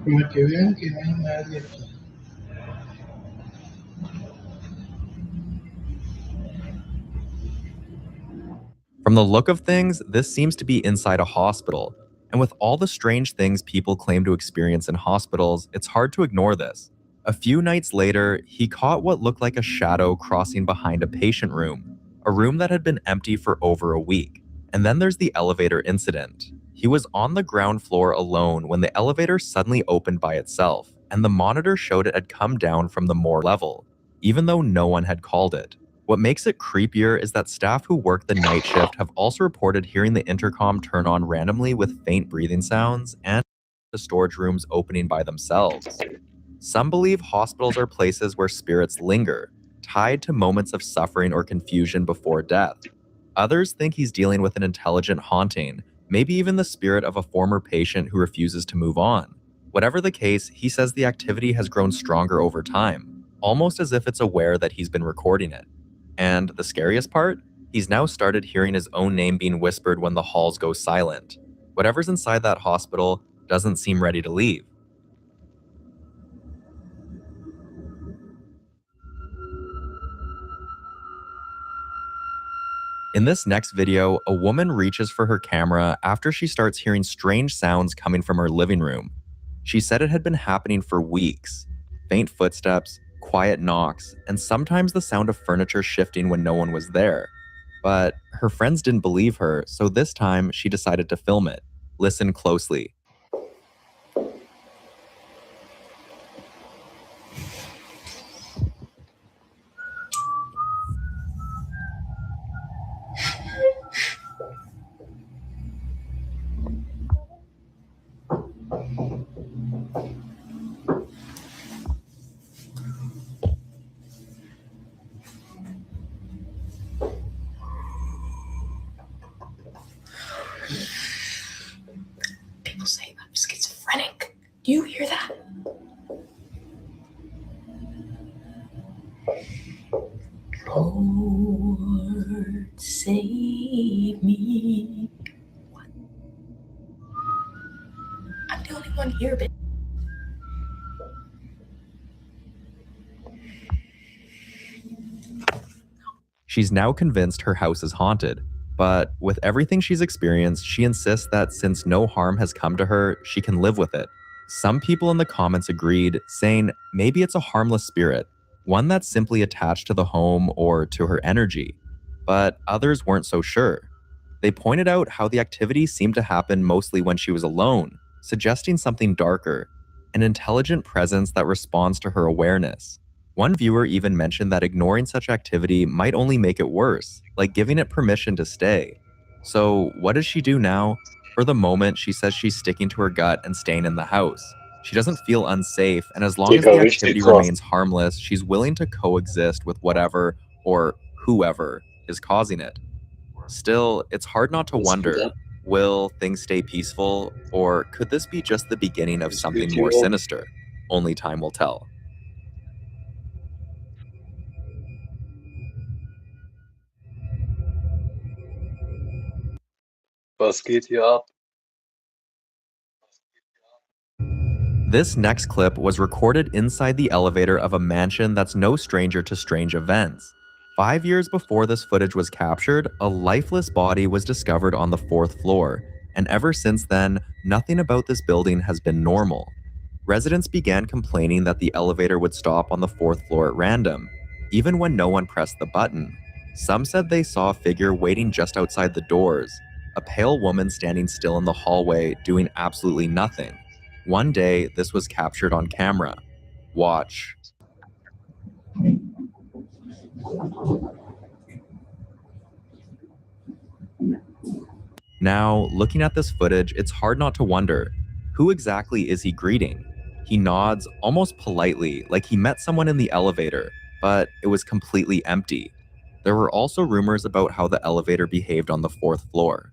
Para que vean que no hay nadie aquí. From the look of things, this seems to be inside a hospital. And with all the strange things people claim to experience in hospitals, it's hard to ignore this. A few nights later, he caught what looked like a shadow crossing behind a patient room, a room that had been empty for over a week. And then there's the elevator incident. He was on the ground floor alone when the elevator suddenly opened by itself, and the monitor showed it had come down from the more level, even though no one had called it. What makes it creepier is that staff who work the night shift have also reported hearing the intercom turn on randomly with faint breathing sounds and the storage rooms opening by themselves. Some believe hospitals are places where spirits linger, tied to moments of suffering or confusion before death. Others think he's dealing with an intelligent haunting, maybe even the spirit of a former patient who refuses to move on. Whatever the case, he says the activity has grown stronger over time, almost as if it's aware that he's been recording it. And the scariest part? He's now started hearing his own name being whispered when the halls go silent. Whatever's inside that hospital doesn't seem ready to leave. In this next video, a woman reaches for her camera after she starts hearing strange sounds coming from her living room. She said it had been happening for weeks. Faint footsteps, quiet knocks, and sometimes the sound of furniture shifting when no one was there. But her friends didn't believe her, so this time she decided to film it. Listen closely. People say I'm schizophrenic. Do you hear that? Lord, save me. What? I'm the only one here, but She's now convinced her house is haunted, but with everything she's experienced, she insists that since no harm has come to her, she can live with it. Some people in the comments agreed, saying maybe it's a harmless spirit, one that's simply attached to the home or to her energy. But others weren't so sure. They pointed out how the activity seemed to happen mostly when she was alone, suggesting something darker, an intelligent presence that responds to her awareness. One viewer even mentioned that ignoring such activity might only make it worse, like giving it permission to stay. So, what does she do now? For the moment, she says she's sticking to her gut and staying in the house. She doesn't feel unsafe, and as long as the activity remains harmless, she's willing to coexist with whatever or whoever is causing it. Still, it's hard not to wonder, will things stay peaceful, or could this be just the beginning of something more sinister? Only time will tell. Was geht hier ab? This next clip was recorded inside the elevator of a mansion that's no stranger to strange events. 5 years before this footage was captured, a lifeless body was discovered on the 4th floor, and ever since then, nothing about this building has been normal. Residents began complaining that the elevator would stop on the 4th floor at random, even when no one pressed the button. Some said they saw a figure waiting just outside the doors, a pale woman standing still in the hallway doing absolutely nothing. One day, this was captured on camera. Watch. Now, looking at this footage, it's hard not to wonder, who exactly is he greeting? He nods, almost politely, like he met someone in the elevator, but it was completely empty. There were also rumors about how the elevator behaved on the 4th floor.